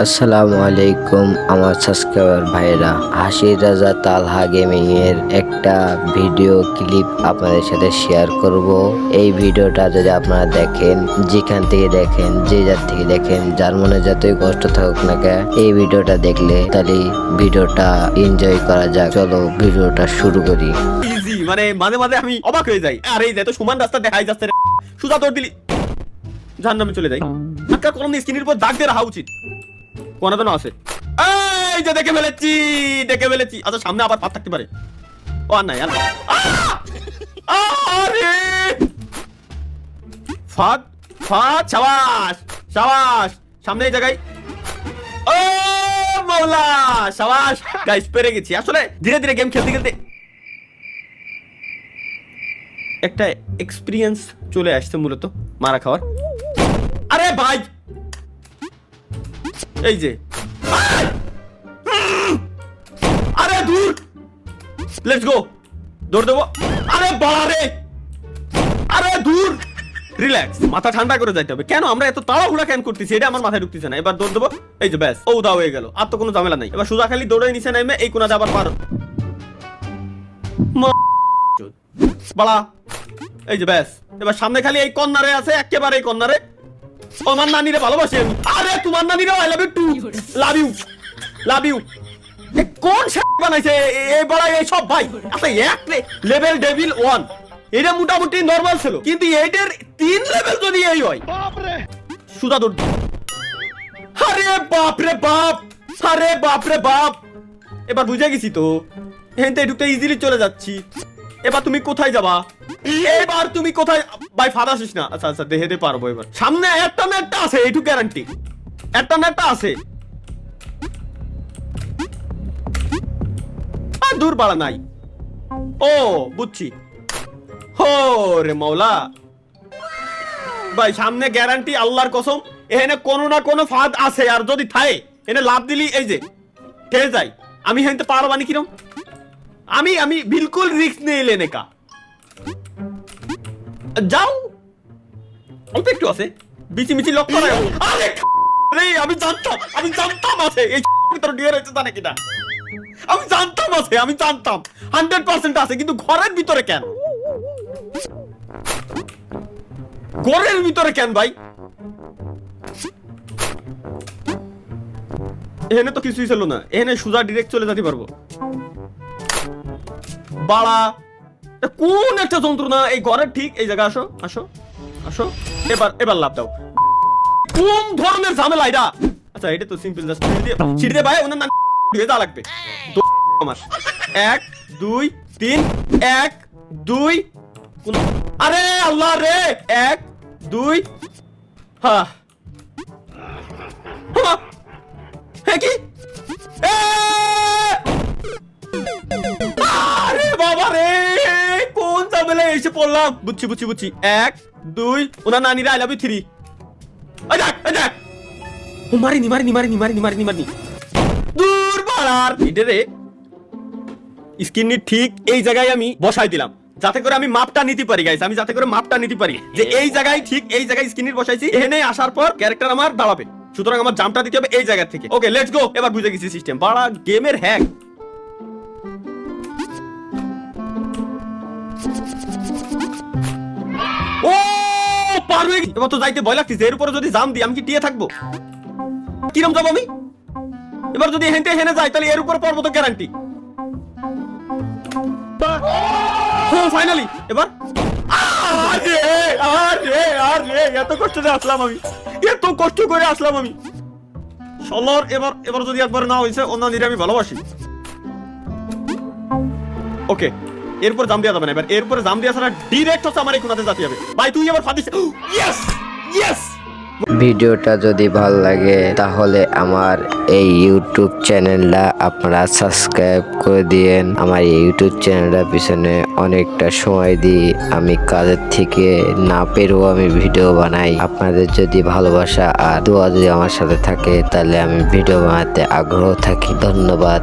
আসসালামু আলাইকুম আমার সাবস্ক্রাইবার ভাইরা, হাসির রাজা তালহা গেমিং এর একটা ভিডিও ক্লিপ আপনাদের সাথে শেয়ার করব। এই ভিডিওটা যদি আপনারা দেখেন, যেখান থেকে দেখেন, যে যার থেকে দেখেন, যার মনে যতই কষ্ট থাকুক না কেন, এই ভিডিওটা দেখলে তাহলে ভিডিওটা এনজয় করা যাক। চলো ভিডিওটা শুরু করি। ইজি মানে মাঝে মাঝে আমি অবাক হয়ে যাই, আরে এই যে তো সমান রাস্তা দেখাই যাচ্ছে রে, সুজা তোর দিলি জাহান্নামে চলে যাই। আজকাল কলম দিয়ে স্ক্রিনের উপর দাগ দিয়ে রাখা উচিত। কোনা তো না আছে, এই যে দেখে ফেলেছি। আচ্ছা সামনে আবার পাত থাকতে পারে। ও আর নাই, আর নাই। আরে ফাদ শাবাশ সামনে এই জায়গায়। ও মাওলা শাবাশ গাইস, পেরে গেছি। আসলে ধীরে ধীরে গেম খেলতে খেলতে একটা এক্সপিরিয়েন্স চলে আসছে মূলত মারা খাওয়ার। আরে ভাই এই যে, আরে দূর, লেটস গো, দৌড় দেবো। আরে বাড়ে, আরে দূর, রিল্যাক্স, মাথা ঠান্ডা করে যাইতে হবে। কেন আমরা এত তাড়াহুড়া কেন করতেছি, এটা আমার মাথায় ঢুকতেছে না। এবার দৌড় দেবো, এই যে ব্যাস, ও দাও হয়ে গেল, আর তো কোনো ঝামেলা নাই। এবার সোজা খালি দৌড়ে নিচে নামে এই কোনাতে আবার পার বাড়া, এই যে ব্যাস। এবার সামনে খালি এই কর্নারে আছে, একেবারে এই কর্নারে। আমার নানিরে ভালোবাসি আমি। আরে তোমার নানিরে I love you too, love you. কোন বানাইছে এই বড় এই সব ভাই? আচ্ছা এক লেভেল ডেভিল 1 এটা মোটামুটি নরমাল ছিল, কিন্তু এইটার 3 লেভেল যদি এই হয় সুদা দৌড়। আরে বাপ রে বাপ, আরে বাপ রে বাপ। এবার বুঝে গেছি তো, হেনতে ঢুকতে ইজিলি চলে যাচ্ছি। এবার তুমি কোথায় যাবা? এবার তুমি কোথায় ভাই? ফাঁদ আসিস না। আচ্ছা আচ্ছা দেখতে পারবো। এবার সামনে একটা না একটা আছে, এইটু গ্যারান্টি, একটা না একটা আছে। আর দূর বাড়া নাই। ও বুঝছি, হো রে মাওলা ভাই, সামনে গ্যারান্টি আল্লাহর কসম এখানে কোনো না কোনো ফাঁদ আছে। আর যদি থাকে এনে লাভ দিলি এই যে ঠেলে যাই। আমি হেনতে পারবানি কিরম? আমি বিলকুল রিস্ক নিয়ে এলে কা যাও, অল্প একটু আছে, বিচি মিচি লক করা। আরে আমি জানতাম আছে এই ভিতরে ডিয়ার হইছে জানে কিনা। আমি জানতাম 100% আছে, কিন্তু ঘরের ভিতরে কেন? ঘরের ভিতরে কেন ভাই? এখানে তো কিছুই ছিল না, এখানে সোজা ডিরেক্ট চলে যেতে পারবো। বাড়া কোন একটা যন্ত্রণা এই ঘরের ঠিক এই জায়গা। আসো আসো আসো, এবার লাভ দাও। কোন ধরনের ঝামেলা এটা? আচ্ছা এটা তো সিম্পল, জাস্ট সিঁড়ি দিয়ে ভাই ওনার নাম দিয়ে যা লাগবে। আমার 1 2 3 1 2। আরে আল্লাহ রে, 1 2। হ্যাঁ হ্যাঁ কি? আরে বাবা রে, কোন ঝামেলা এসে পড়লাম। বুঝছি 1 2 ওনার নানিরা আই লাভ ইউ 3। ও মারিনি দূর বাড়ার। এটা রে স্ক্রিনের ঠিক এই জায়গায় আমি বসাই দিলাম, যাতে করে আমি মাপটা নিতে পারি গাইস। আমি যাতে করে মাপটা নিতে পারি যে এই জায়গায়, ঠিক এই জায়গায় স্ক্রিনের বসাইছি। এখানে আসার পর ক্যারেক্টার আমার দাঁড়াবে, সুতরাং আমার জাম্পটা দিতে হবে এই জায়গা থেকে। ওকে লেটস গো, এবার বুঝে গেছি সিস্টেম। বাড়া গেমের হ্যাক। ও পারবে। এবার তো যাইতে ভয় লাগতেছে, এর উপরে যদি জাম দিই আমি কি টিয়ে থাকবো? কিরম যাবো আমি? এবার যদি হেনতে হেনে যাই তাহলে এর উপরে পড়বো তো গ্যারান্টি। ফাইনালি এবার এত কষ্ট করে আসলাম আমি সলর। এবার যদি একবার না হয়েছে, অন্য নিরে আমি ভালোবাসি। ওকে এরপর জাম দেওয়া যাবে না। এবার এরপরে জাম দেওয়া ছাড়া ডিরেক্ট হচ্ছে আমার এই কোনাতে যেতে হবে। ভাই তুই এবার ফাদিস। Yes yes. ভিডিওটা যদি ভালো লাগে তাহলে আমার এই ইউটিউব চ্যানেলটা আপনারা সাবস্ক্রাইব করে দিয়েন। আমার এই ইউটিউব চ্যানেলটার পিছনে অনেকটা সময় দিই, আমি কাজের থেকে না পেরেও আমি ভিডিও বানাই। আপনাদের যদি ভালোবাসা আর দোয়া যদি আমার সাথে থাকে তাহলে আমি ভিডিও বানাতে আগ্রহ থাকি। ধন্যবাদ।